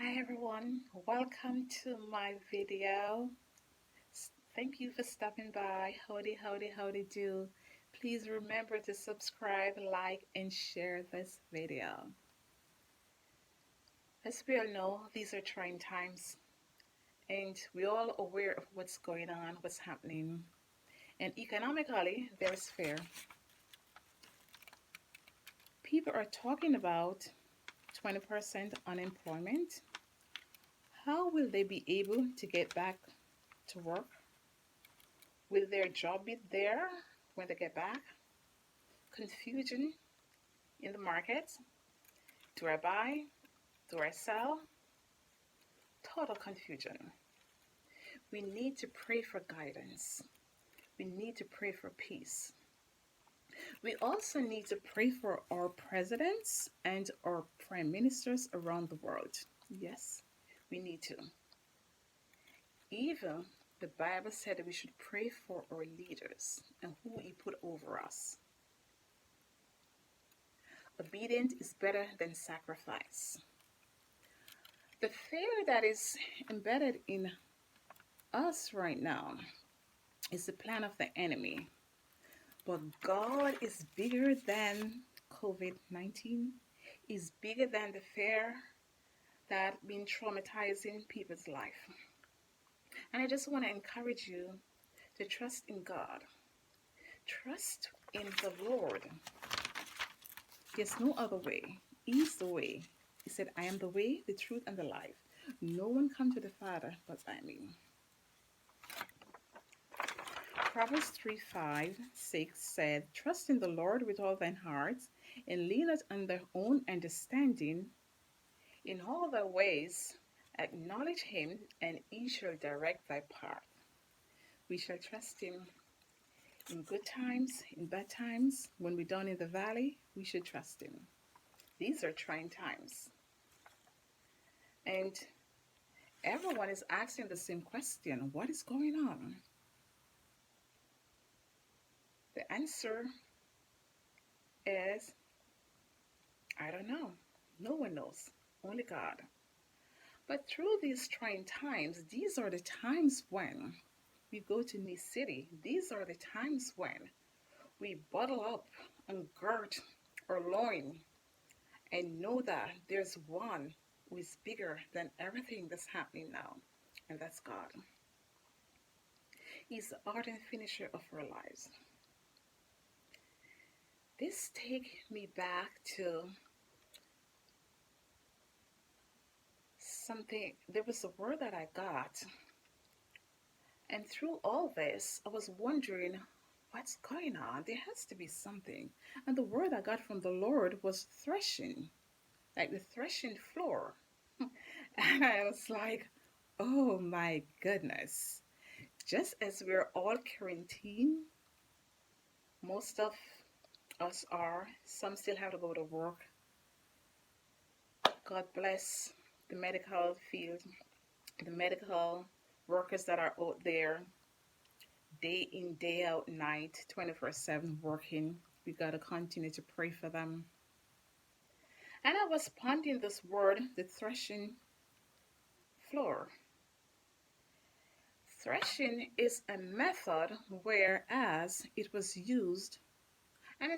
Hi everyone, welcome to my video. Thank you for stopping by. Howdy do. Please remember to subscribe, like, and share this video. As we all know, these are trying times, and we're all aware of what's going on, what's happening. And economically, there's fear. People are talking about 20% unemployment. How will they be able to get back to work? Will their job be there when they get back? Confusion in the market. Do I buy? Do I sell? Total confusion. We need to pray for guidance. We need to pray for peace. We also need to pray for our presidents and our prime ministers around the world. Yes, we need to. Even the Bible said that we should pray for our leaders and who He put over us. Obedience is better than sacrifice. The fear that is embedded in us right now is the plan of the enemy. But God is bigger than COVID-19, is bigger than the fear that been traumatizing people's life. And I just want to encourage you to trust in God. Trust in the Lord. There's no other way. He's the way. He said, I am the way, the truth, and the life. No one comes to the Father but by me. Proverbs 3:5-6 said, Trust in the Lord with all thine heart, and lean not on thy own understanding. In all thy ways acknowledge him, and he shall direct thy path. We shall trust him in good times, in bad times. When we're down in the valley, we should trust him. These are trying times. And everyone is asking the same question, what is going on? The answer is, I don't know. No one knows, only God. But through these trying times, these are the times when we go to New City. These are the times when we bottle up and gird our loin and know that there's one who is bigger than everything that's happening now, and that's God. He's the art and finisher of our lives. This takes me back to something. There was a word that I got, and through all this, I was wondering what's going on. There has to be something. And the word I got from the Lord was threshing, like the threshing floor. And I was like, oh my goodness. Just as we're all quarantined, most of us are, some still have to go to work. God bless the medical field, the medical workers that are out there day in, day out, night, 24/7 working. We got to continue to pray for them. And I was pondering this word, the threshing floor. Threshing is a method whereas it was used, and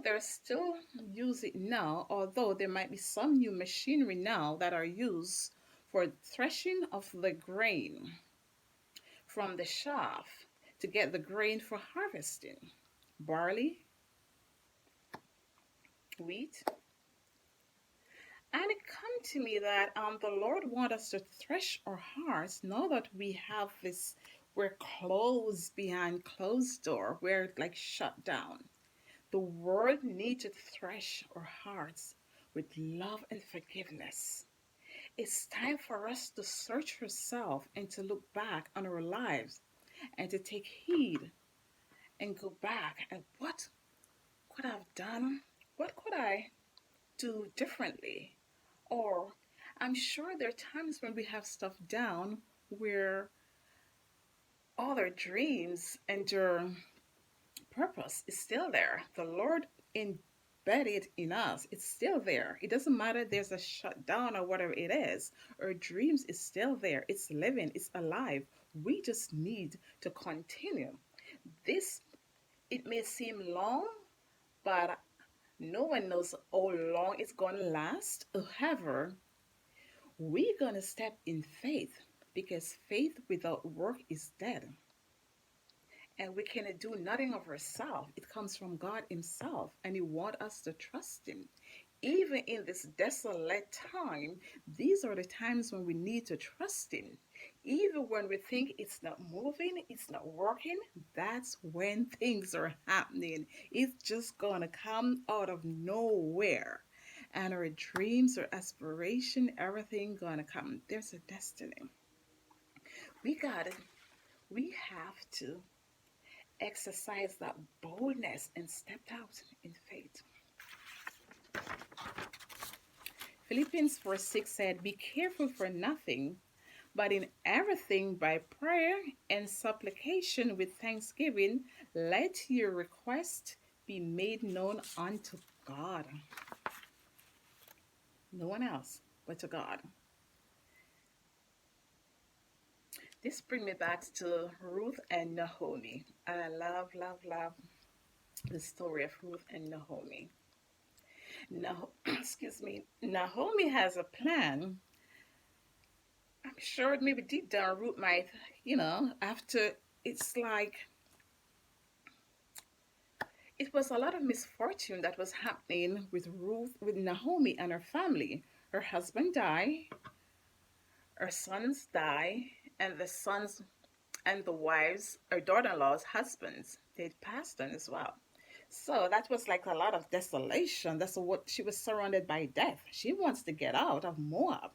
they're still use it now, although there might be some new machinery now that are used for threshing of the grain from the chaff to get the grain for harvesting. Barley, wheat. And it come to me that the Lord wants us to thresh our hearts now that we have this, we're closed behind closed door, we're like shut down. The world needs to thresh our hearts with love and forgiveness. It's time for us to search ourselves and to look back on our lives and to take heed and go back and what could I have done? What could I do differently? Or I'm sure there are times when we have stuff down where all our dreams and your purpose is still there. The Lord embedded in us. It's still there. It doesn't matter there's a shutdown or whatever it is. Our dreams is still there. It's living, it's alive. We just need to continue. This, it may seem long, but no one knows how long it's going to last. However, we're going to step in faith because faith without work is dead. And we cannot do nothing of ourselves. It comes from God Himself, and He wants us to trust Him. Even in this desolate time, these are the times when we need to trust Him. Even when we think it's not moving, it's not working, that's when things are happening. It's just gonna come out of nowhere. And our dreams, our aspiration, everything gonna come. There's a destiny. We got it. We have to exercise that boldness and step out in faith. Philippians 4:6 said, "Be careful for nothing, but in everything by prayer and supplication with thanksgiving, let your request be made known unto God." No one else but to God. This brings me back to Ruth and Naomi. I love, love, love the story of Ruth and Naomi. Now, excuse me, Naomi has a plan. I'm sure maybe deep down Ruth might, after it's like it was a lot of misfortune that was happening with Ruth, with Naomi and her family. Her husband died, her sons die, and the sons and the wives, her daughter-in-law's husbands, they'd passed on as well. So that was like a lot of desolation. That's what she was surrounded by death. She wants to get out of Moab.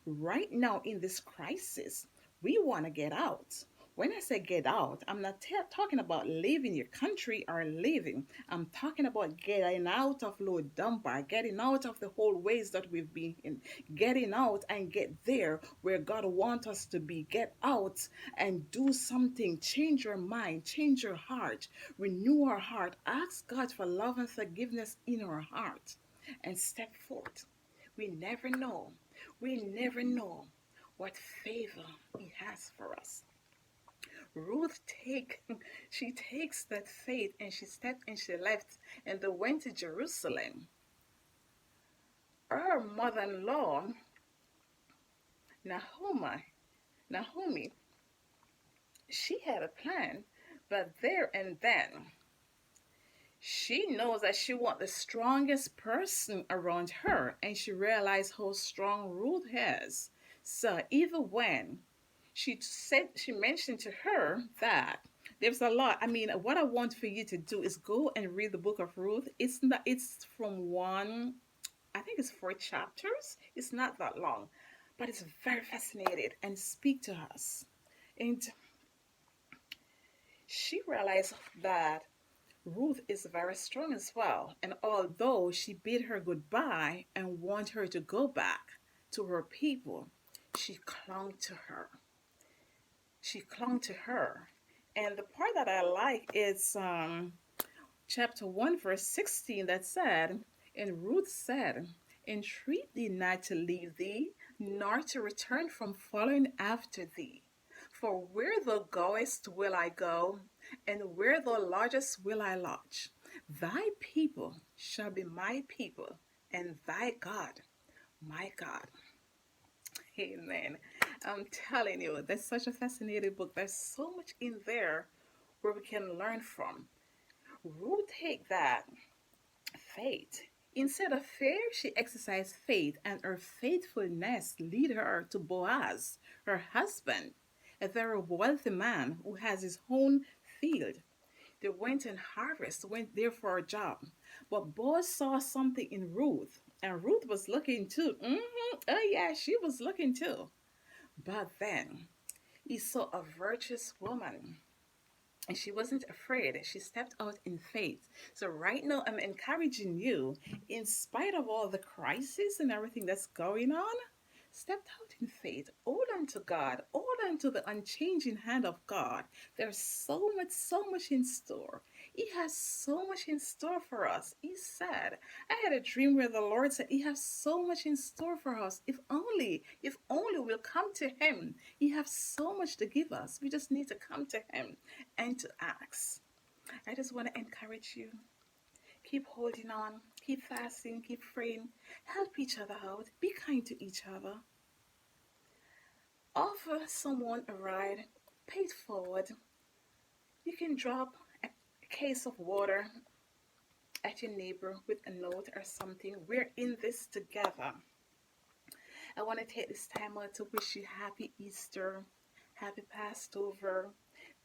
Right now in this crisis, we want to get out. When I say get out, I'm not talking about leaving your country or leaving. I'm talking about getting out of Lord Dunbar, getting out of the whole ways that we've been in, getting out and get there where God wants us to be. Get out and do something. Change your mind, change your heart, renew our heart. Ask God for love and forgiveness in our heart and step forth. We never know. We never know what favor He has for us. Ruth she takes that faith and she stepped and she left and they went to Jerusalem. Her mother-in-law, Naomi, she had a plan, but there and then she knows that she wants the strongest person around her, and she realized how strong Ruth is. So even when she mentioned to her that there's a lot. I mean, what I want for you to do is go and read the book of Ruth. It's from I think it's 4 chapters. It's not that long, but it's very fascinating and speak to us. And she realized that Ruth is very strong as well. And although she bid her goodbye and want her to go back to her people, she clung to her. She clung to her. And the part that I like is chapter 1, verse 16 that said, "And Ruth said, Entreat thee not to leave thee, nor to return from following after thee. For where thou goest will I go, and where thou lodgest will I lodge. Thy people shall be my people, and thy God my God." Amen. I'm telling you, that's such a fascinating book. There's so much in there where we can learn from. Ruth take that faith. Instead of fear, she exercised faith, and her faithfulness lead her to Boaz, her husband, a very wealthy man who has his own field. They went and went there for a job. But Boaz saw something in Ruth, and Ruth was looking too. Oh yeah, she was looking too. But then he saw a virtuous woman, and she wasn't afraid. She stepped out in faith. So right now, I'm encouraging you, in spite of all the crisis and everything that's going on, step out in faith. Hold on to God. Hold on to the unchanging hand of God. There's so much in store. He has so much in store for us. He said, I had a dream where the Lord said, He has so much in store for us. If only we'll come to Him. He has so much to give us. We just need to come to Him and to ask. I just want to encourage you. Keep holding on, keep fasting, keep praying, help each other out, be kind to each other. Offer someone a ride, pay it forward. You can drop a case of water at your neighbor with a note or something. We're in this together. I want to take this time out to wish you happy Easter, happy Passover.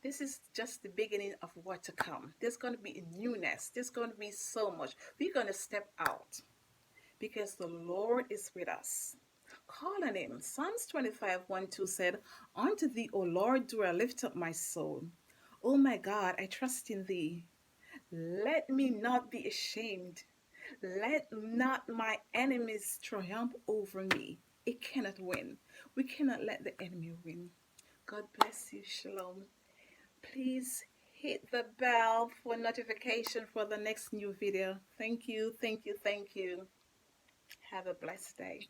This is just the beginning of what to come. There's going to be a newness. There's going to be so much. We're going to step out because the Lord is with us. Call on Him. Psalms 25:1-2 said, Unto thee, O Lord, do I lift up my soul. O my God, I trust in thee. Let me not be ashamed. Let not my enemies triumph over me. It cannot win. We cannot let the enemy win. God bless you. Shalom. Please hit the bell for notification for the next new video. Thank you. Thank you. Thank you. Have a blessed day.